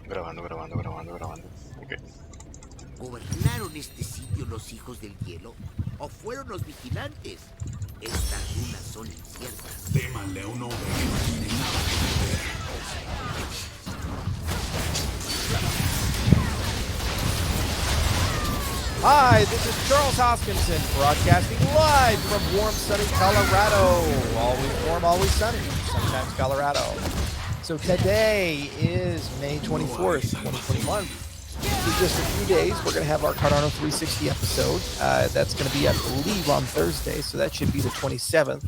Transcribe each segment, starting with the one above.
Grabando, grabando, grabando, grabando. Ok. ¿Gobernaron este sitio los hijos del hielo? ¿O fueron los vigilantes? Estas runas son inciertas. Témanle a un hombre que no tiene nada que perder. Hi, this is Charles Hoskinson, broadcasting live from warm, sunny Colorado. Always warm, always sunny, sometimes Colorado. So today is May 24th, 2021. In just a few days, we're going to have our Cardano 360 episode. That's going to be, I believe, on Thursday, so that should be the 27th.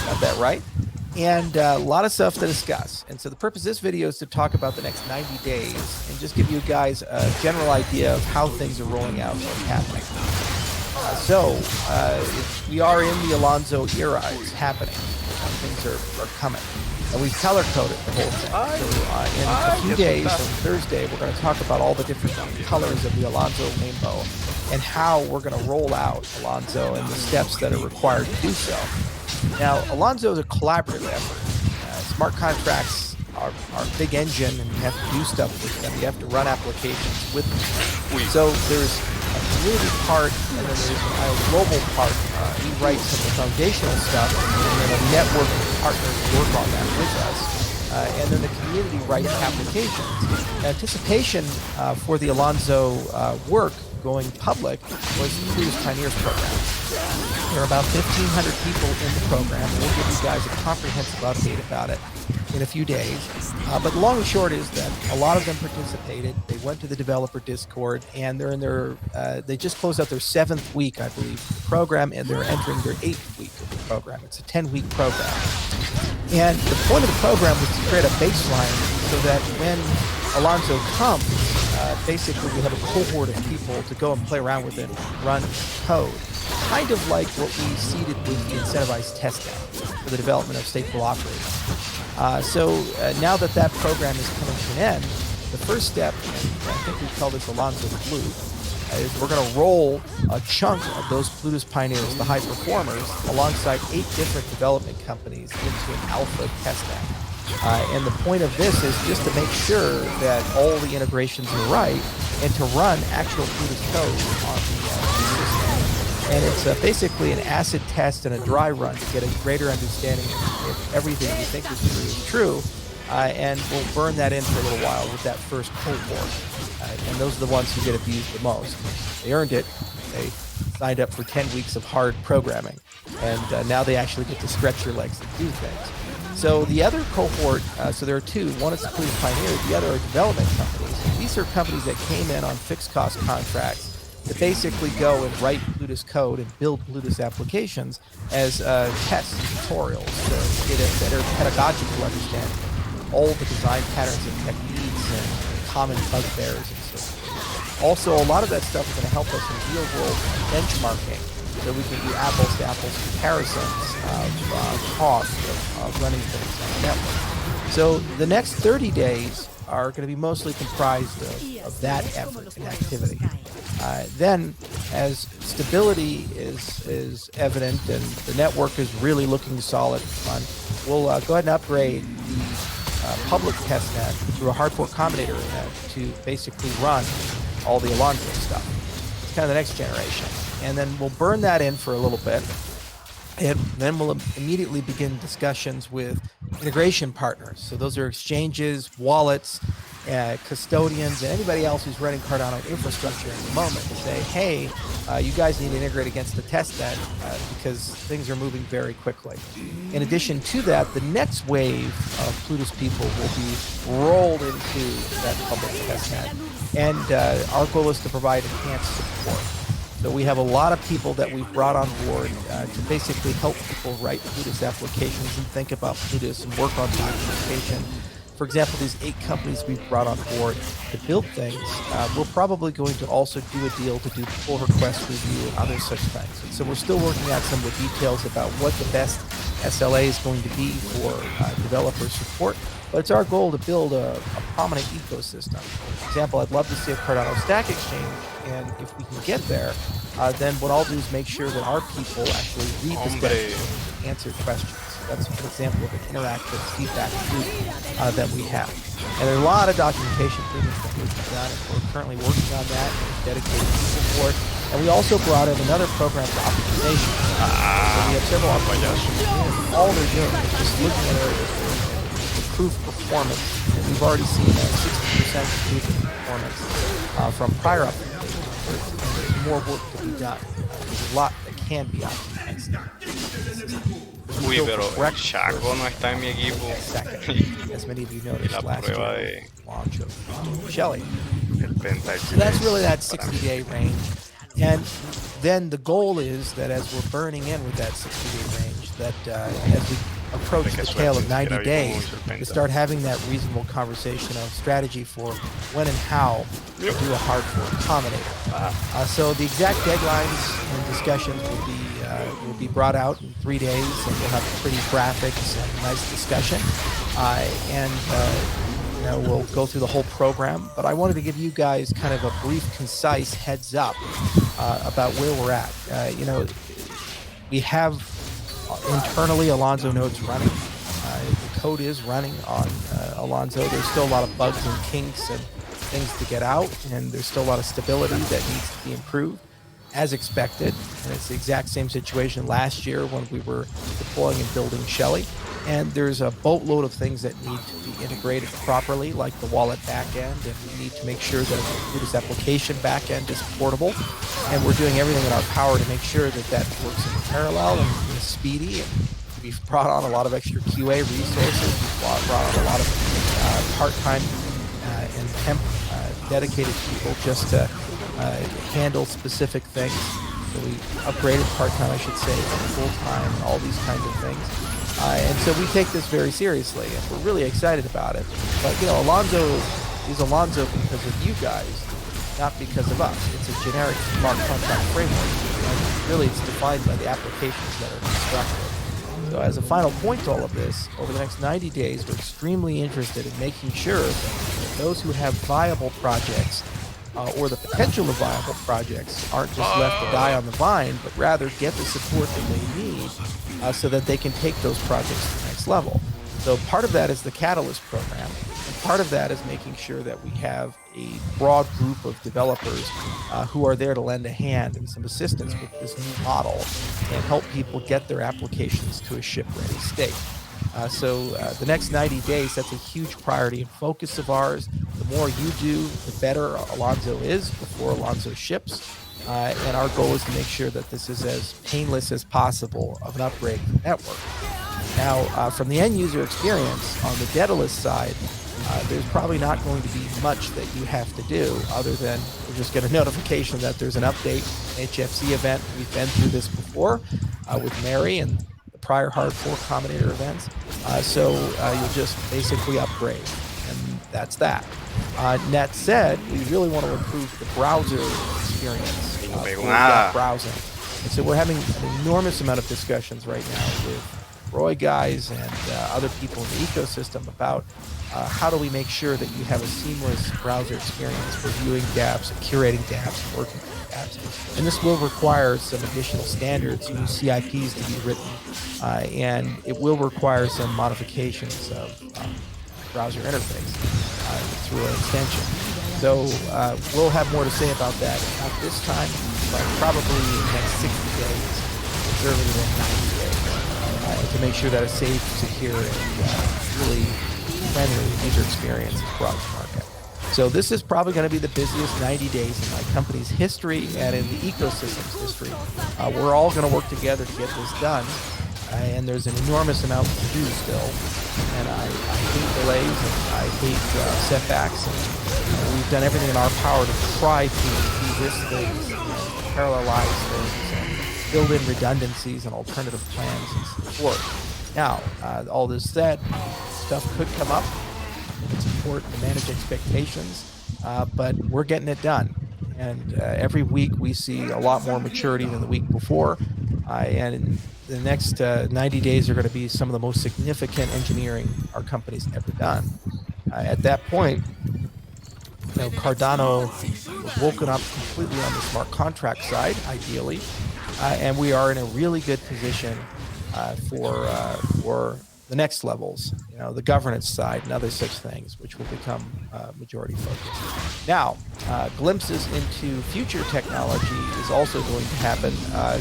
Got that right? And a lot of stuff to discuss. And so the purpose of this video is to talk about the next 90 days and just give you guys a general idea of how things are rolling out and what's happening. We are in the Alonzo era. It's happening. Things are coming. And we've color-coded the whole thing. So in a few days, on Thursday, we're going to talk about all the different colors of the Alonzo rainbow and how we're going to roll out Alonzo and the steps that are required to do so. Now, Alonzo is a collaborative effort. Smart contracts are a big engine, and you have to do stuff with them. You have to run applications with them. So there's a community part, and then there's a global part. We write some of the foundational stuff, and then a network of partners work on that with us. And then the community writes applications. Anticipation for the Alonzo work going public was the Plutus Pioneers program. There are about 1,500 people in the program. We'll give you guys a comprehensive update about it in a few days. But the long and short is that a lot of them participated. They went to the developer Discord, and they're in their, they just closed out their 7th week, I believe, of the program, and they're entering their 8th week of the program. It's a 10-week program. And the point of the program was to create a baseline so that when Alonzo comes, basically we have a cohort of people to go and play around with it and run code. Kind of like what we seeded with the incentivized test net for the development of stateful operators. Now that that program is coming to an end, the first step, and I think we call this Alonzo Blue, is we're going to roll a chunk of those Plutus pioneers, the high performers, alongside 8 different development companies into an alpha test net. And the point of this is just to make sure that all the integrations are right and to run actual Plutus code on the system. And it's basically an acid test and a dry run to get a greater understanding if everything you think is true. And we'll burn that in for a little while with that first cohort. And those are the ones who get abused the most. They earned it. They signed up for 10 weeks of hard programming. And now they actually get to stretch your legs and do things. So the other cohort, so there are 2. One is the Plutus Pioneers, the other are development companies. These are companies that came in on fixed cost contracts to basically go and write Plutus code and build Plutus applications as tests and tutorials to get a better pedagogical understanding of all the design patterns and techniques and common bugbears and so forth. Also, a lot of that stuff is going to help us in real-world benchmarking, so we can do apples-to-apples comparisons of cost of running things on the network. So the next 30 days are going to be mostly comprised of that effort and activity. Then, as stability is evident and the network is really looking solid and fun, we'll go ahead and upgrade the public testnet through a hardcore combinator to basically run all the Alonzo stuff. It's kind of the next generation. And then we'll burn that in for a little bit. And then we'll immediately begin discussions with integration partners. So those are exchanges, wallets, custodians, and anybody else who's running Cardano infrastructure at the moment to say, hey, you guys need to integrate against the testnet because things are moving very quickly. In addition to that, the next wave of Plutus people will be rolled into that public testnet. And our goal is to provide enhanced support. So we have a lot of people that we've brought on board to basically help people write Plutus applications and think about Plutus and work on documentation. For example, these 8 companies we've brought on board to build things, we're probably going to also do a deal to do pull request review and other such things. And so we're still working out some of the details about what the best SLA is going to be for developer support. But it's our goal to build a prominent ecosystem. For example, I'd love to see a Cardano Stack Exchange, and if we can get there, then what I'll do is make sure that our people actually read the stack and answer questions. That's an example of an interactive feedback loop that we have. And there's a lot of documentation improvements that we've done, and we're currently working on that and dedicated people for it. And we also brought in another program for optimization. So we have several optimizations. All they're doing is just looking at areas where improve performance. And we've already seen a 60% improvement in performance from prior optimizations. There's more work to be done. There's a lot that can be optimized. Uy, pero el Chaco no está en mi equipo. As many of you Y noticed la last prueba year, de launch of Shelly. el Penta. So that's really that 60-day range. And then the goal is that as we're burning in with that 60-day range, that as we approach the tail of 90 days, to start having that reasonable conversation of strategy for when and how to do a hard fork combinator. So the exact deadlines and discussions will be brought out in 3 days, and we'll have pretty graphics and nice discussion. We'll go through the whole program, but I wanted to give you guys kind of a brief, concise heads up about where we're at. We have internally Alonzo nodes running. The code is running on Alonzo. There's still a lot of bugs and kinks and things to get out, and there's still a lot of stability that needs to be improved, as expected. And it's the exact same situation last year when we were deploying and building Shelly. And there's a boatload of things that need to be integrated properly, like the wallet backend, and we need to make sure that the Plutus application backend is portable. And we're doing everything in our power to make sure that that works in parallel and is speedy. And we've brought on a lot of extra QA resources. We've brought on a lot of part-time and temp dedicated people just to handle specific things. So we upgraded part-time, I should say, to full-time, all these kinds of things. And so we take this very seriously, and we're really excited about it. But, Alonzo is Alonzo because of you guys, not because of us. It's a generic smart contract framework. And really, it's defined by the applications that are constructed. So as a final point to all of this, over the next 90 days, we're extremely interested in making sure that those who have viable projects or the potential of viable projects aren't just left to die on the vine, but rather get the support that they need so that they can take those projects to the next level. So part of that is the Catalyst program, and part of that is making sure that we have a broad group of developers who are there to lend a hand and some assistance with this new model and help people get their applications to a ship-ready state. So the next 90 days, that's a huge priority and focus of ours. The more you do, the better Alonzo is before Alonzo ships. And our goal is to make sure that this is as painless as possible of an upgrade to the network. Now, from the end user experience on the Daedalus side, there's probably not going to be much that you have to do other than you'll just get a notification that there's an update, HFC event. We've been through this before with Mary and the prior hard fork combinator events. So you'll just basically upgrade, and that's that. That said, we really want to improve the browser experience for browsing. And so we're having an enormous amount of discussions right now with Roy guys and other people in the ecosystem about how do we make sure that you have a seamless browser experience for viewing dApps and curating dApps and working with dApps. And this will require some additional standards, new CIPs to be written, and it will require some modifications of browser interface through an extension. So we'll have more to say about that, not this time, but probably in the next 60 days, conservative in 90 days, to make sure that a safe, secure, and really friendly user experience is brought to market. So this is probably going to be the busiest 90 days in my company's history and in the ecosystem's history. We're all going to work together to get this done, and there's an enormous amount to do still. And I hate delays and I hate setbacks, and we've done everything in our power to try to de-risk things, parallelize things, and build in redundancies and alternative plans and support. Now, all this said, stuff could come up. It's important to manage expectations, but we're getting it done. And every week we see a lot more maturity than the week before, and the next 90 days are going to be some of the most significant engineering our company's ever done. At that point, Cardano was woken up completely on the smart contract side, ideally, and we are in a really good position for the next levels, the governance side and other such things, which will become majority focused. Now, glimpses into future technology is also going to happen.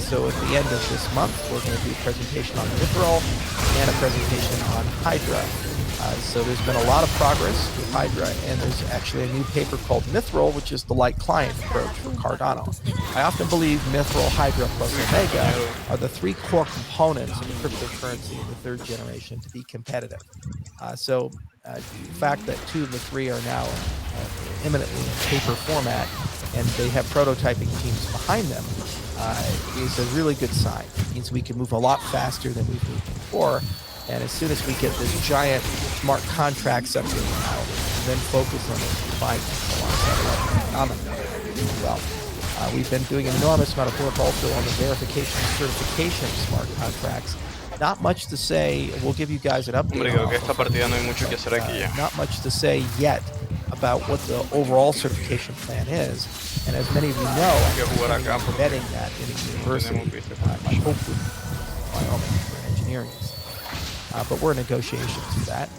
So at the end of this month, we're going to do a presentation on Mithril and a presentation on Hydra. So there's been a lot of progress with Hydra, and there's actually a new paper called Mithril, which is the light client approach for Cardano. I often believe Mithril, Hydra, plus Omega are the three core components of the cryptocurrency of the third generation to be competitive. So the fact that two of the three are now imminently in paper format, and they have prototyping teams behind them, is a really good sign. It means we can move a lot faster than we've moved before. And as soon as we get this giant smart contracts up here now, then focus on this refinement well. We've been doing an enormous amount of work also on the verification and certification of smart contracts. Not much to say. We'll give you guys an update. Not much to say yet about what the overall certification plan is. And as many of you know, I'm embedding that in a university. I hope with Wyoming for engineering. But we're in negotiations for that,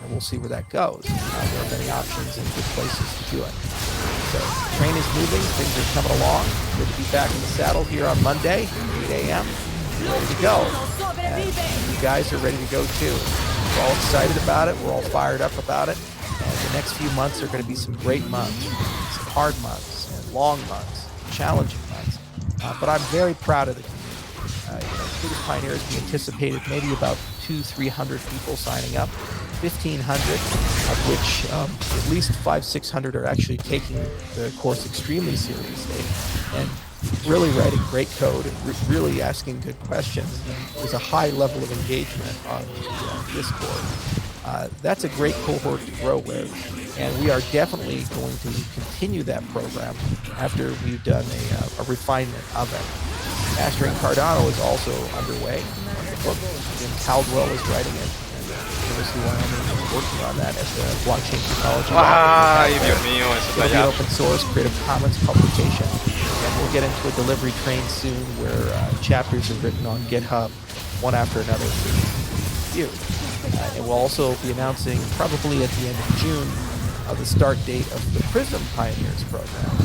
and we'll see where that goes. There are many options and good places to do it. So the train is moving, things are coming along. Good to be back in the saddle here on Monday, 8 a.m. Ready to go. And you guys are ready to go too. We're all excited about it. We're all fired up about it. And the next few months are going to be some great months, some hard months, and long months, challenging months. But I'm very proud of the community. Plutus Pioneers, we anticipated maybe about 200-300 people signing up, 1,500, of which at least 500-600 are actually taking the course extremely seriously and really writing great code and really asking good questions. There's a high level of engagement on the Discord. That's a great cohort to grow with, and we are definitely going to continue that program after we've done a refinement of it. Mastering Cardano is also underway. The book, Jim Caldwell is writing it, and the University of Wyoming is working on that as a blockchain technology. It'll be open source, Creative Commons publication, and we'll get into a delivery train soon where chapters are written on GitHub, one after another for you. And we'll also be announcing, probably at the end of June, the start date of the Prism Pioneers program,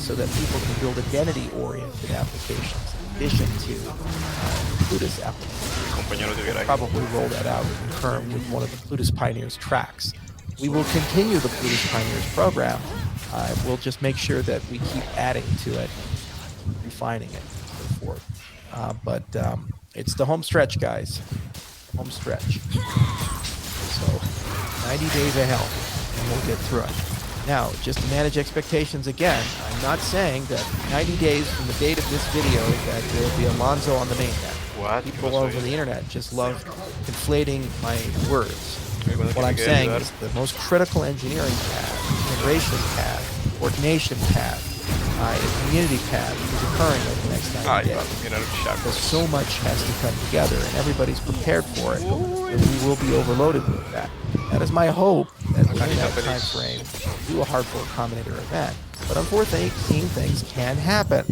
so that people can build identity-oriented applications in addition to Plutus applications. We'll probably roll that out in concurrent with one of the Plutus Pioneers tracks. We will continue the Plutus Pioneers program. We'll just make sure that we keep adding to it, refining it, and so forth. But it's the home stretch, guys. Home stretch. So 90 days of hell, and we'll get through it. Now, just to manage expectations again, I'm not saying that 90 days from the date of this video that there will be Alonzo on the mainnet. What? People all over the internet just love conflating my words. What I'm saying is the most critical engineering path, integration path, ordination path, and community path is occurring over the next 90 days. Because so much has to come together, and everybody's prepared for it, and we will be overloaded with that. That is my hope that within that time frame, we'll do a hard fork combinator event. But unfortunately, things can happen.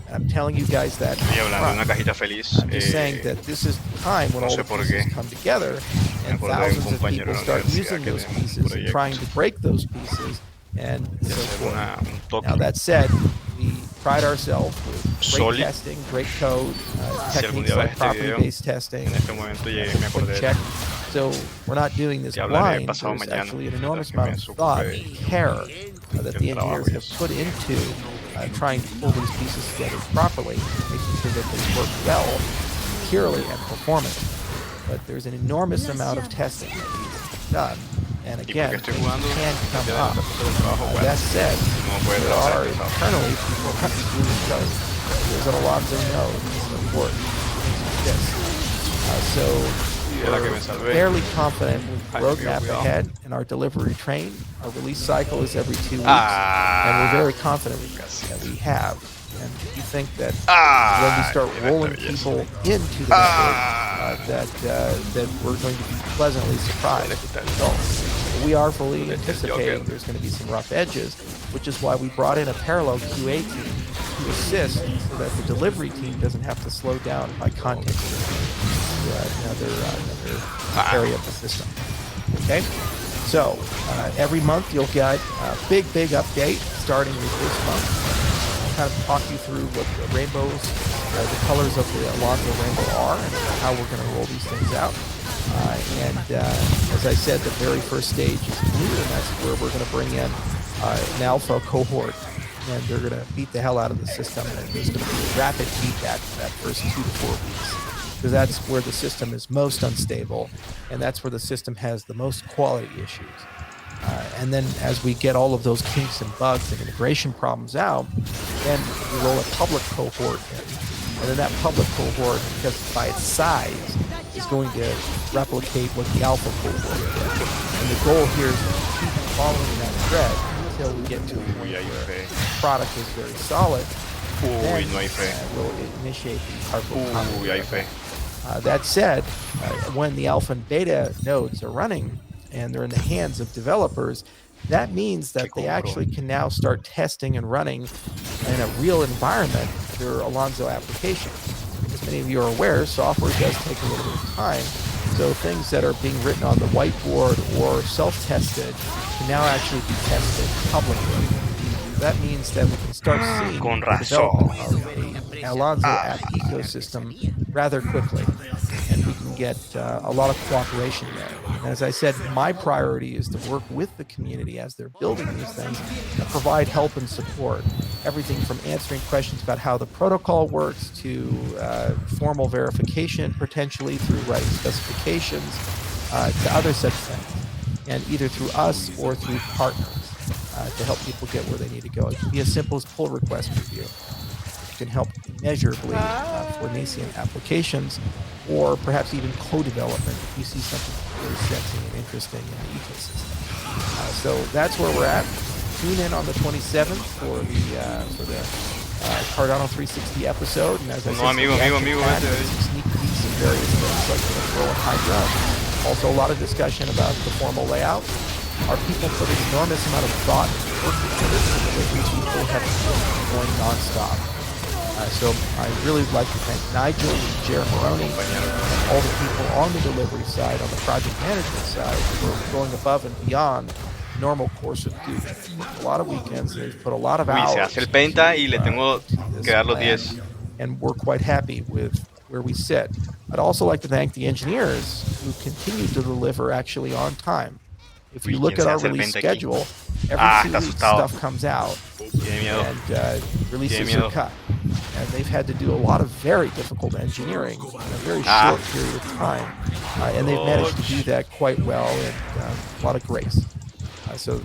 And I'm telling you guys that I'm just saying that this is the time when all the pieces come together and thousands of people start using those pieces and trying to break those pieces and so forth. Now that said, we pride ourselves with great testing, great code, techniques like property-based testing, check. So we're not doing this blind. There's actually an enormous amount of thought and care that the engineers have put into trying to pull these pieces together properly, making sure that they work well, securely, and performantly. But there's an enormous amount of testing that needs to be done. And again, things can come up. That said, there are internally people doing code. There's an Alonzo node and so forth. So we're fairly confident with the roadmap ahead in our delivery train. Our release cycle is every 2 weeks, and we're very confident that we have. And we think that when we start rolling people into the network, that we're going to be pleasantly surprised with the results. We are fully anticipating there's going to be some rough edges, which is why we brought in a parallel QA team to assist so that the delivery team doesn't have to slow down by content. another area of the system. Okay, so every month you'll get a big update starting with this month. I'll kind of talk you through what the rainbows, the colors of the Alonzo rainbow are, and how we're going to roll these things out. As I said, the very first stage is blue, and that's where we're going to bring in an alpha cohort, and they're going to beat the hell out of the system, and there's going to be a rapid feedback for that first 2 to 4 weeks, because that's where the system is most unstable, and that's where the system has the most quality issues. And then as we get all of those kinks and bugs and integration problems out, then we roll a public cohort in. And then that public cohort, because by its size, is going to replicate what the alpha cohort did. And the goal here is to keep following that thread until we get to a point where the product is very solid. Then we'll initiate the hardware. That said, when the alpha and beta nodes are running and they're in the hands of developers, that means that they actually can now start testing and running in a real environment their Alonzo application. As many of you are aware, software does take a little bit of time, so things that are being written on the whiteboard or self-tested can now actually be tested publicly. That means that we can start seeing the development of an Alonzo app ecosystem rather quickly, and we can get a lot of cooperation there. And as I said, my priority is to work with the community as they're building these things and provide help and support. Everything from answering questions about how the protocol works to formal verification, potentially through writing specifications, to other such things, and either through us or through partners. To help people get where they need to go. It can be as simple as pull request review. It can help measurably for nascent applications, or perhaps even co-development if you see something really sexy and interesting in the ecosystem. So that's where we're at. Tune in on the 27th for the Cardano 360 episode, and as I said, some sneak peeks and various things like the Pro and Hydra. Also, a lot of discussion about the formal layout. Our people put an enormous amount of thought and work into this, and delivery people have been going nonstop. So I really would like to thank Nigel and Jared Maroney and all the people on the delivery side, on the project management side, for going above and beyond the normal course of duty. A lot of weekends, they've put a lot of hours se hace el penta y le tengo que dar los 10. And we're quite happy with where we sit. I'd also like to thank the engineers who continue to deliver actually on time. If you look at our release schedule, every 2 weeks stuff comes out, and releases are cut. And they've had to do a lot of very difficult engineering in a very short period of time. And they've managed to do that quite well, and a lot of grace. So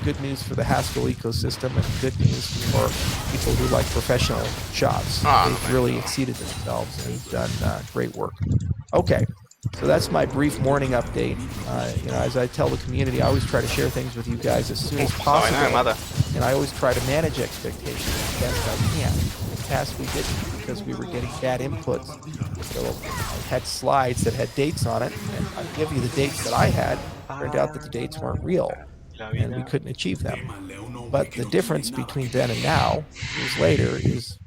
good news for the Haskell ecosystem, and good news for people who like professional shops. They've really exceeded themselves and done great work. Okay. So that's my brief morning update. As I tell the community, I always try to share things with you guys as soon as possible, and I always try to manage expectations as best I can. In the past, we didn't, because we were getting bad inputs. So I had slides that had dates on it, and I give you the dates that I had. Turned out that the dates weren't real, and we couldn't achieve them. But the difference between then and now, years later, is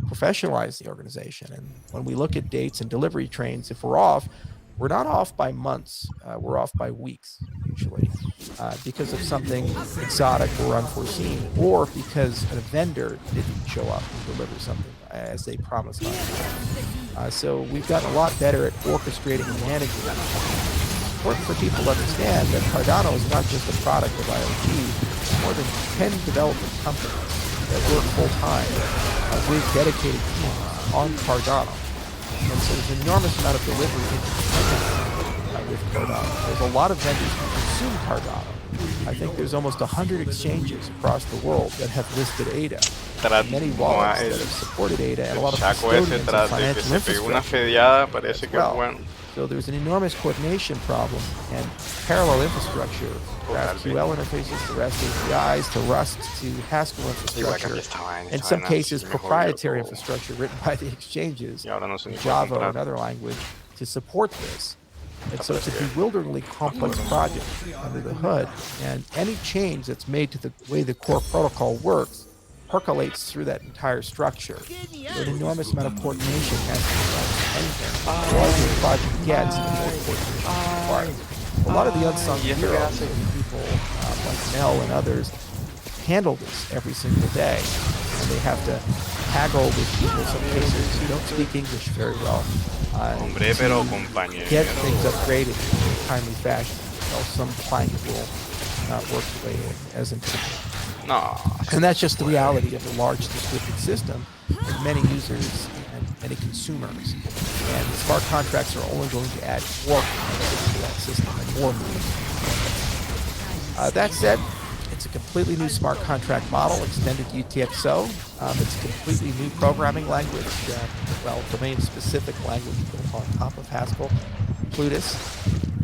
professionalize the organization. And when we look at dates and delivery trains, if we're off, we're not off by months, we're off by weeks usually, because of something exotic or unforeseen, or because a vendor didn't show up and deliver something as they promised us. So we've gotten a lot better at orchestrating and managing that. It's important for people to understand that Cardano is not just a product of IOHK. It's more than 10 development companies that work full-time with dedicated teams on Cardano. And so there's an enormous amount of delivery independently with Cardano. There's a lot of vendors who consume Cardano. I think there's almost 100 exchanges across the world that have listed ADA. Many wallets that have supported ADA, and a lot of custodians and financial infrastructure. So there's an enormous coordination problem and parallel infrastructure, GraphQL interfaces to REST APIs, to Rust, to Haskell infrastructure, in some cases proprietary infrastructure written by the exchanges, Java or another language, to support this. And so it's a bewilderingly complex project under the hood, and any change that's made to the way the core protocol works percolates through that entire structure. So an enormous amount of coordination has to be done. And the larger the project gets, the more coordination is required. A lot of the unsung heroes, people like Mel and others, handle this every single day. And they have to haggle with people, some cases, who don't speak English very well. Hombre, pero compañero. Get things upgraded in a timely fashion. Else some plank will not work the way as intended. No. And that's just the reality of a large distributed system with many users and many consumers. And smart contracts are only going to add more to that system and more means. That said, it's a completely new smart contract model, extended UTXO. It's a completely new programming language, domain-specific language built on top of Haskell, Plutus.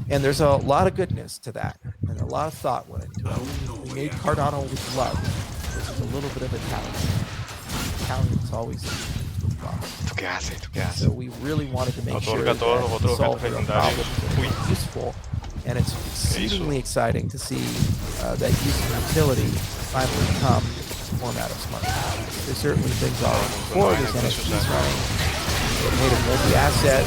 And there's a lot of goodness to that, and a lot of thought went into it. We made Cardano with love, which is a little bit of Italian. Italians always with love. ¿Qué hace? ¿Qué hace? So we really wanted to make sure that otros solve real objetos problems legendarios. and be useful. And it's exceedingly exciting to see that use and utility finally come in the format of smart contracts. There's certainly things already before. There's NFTs running. It made a multi-asset.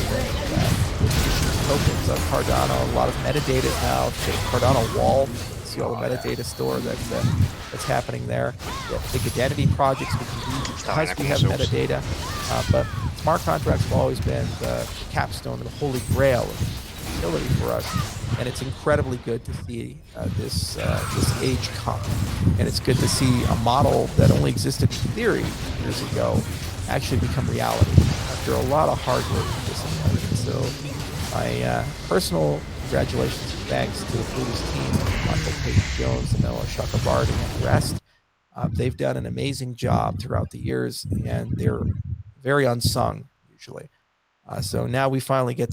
Tokens of Cardano, a lot of metadata now. Cardano Wall, see all the metadata store that's happening there. We have big identity projects we can do because we have metadata. But smart contracts have always been the capstone, the holy grail of utility for us. And it's incredibly good to see this age come. And it's good to see a model that only existed in theory years ago actually become reality after a lot of hard work and discipline. So my personal congratulations and thanks to the Plutus team, Michael Payton-Jones, Emilio Chakrabarty, and the rest. They've done an amazing job throughout the years, and they're very unsung usually. So now we finally get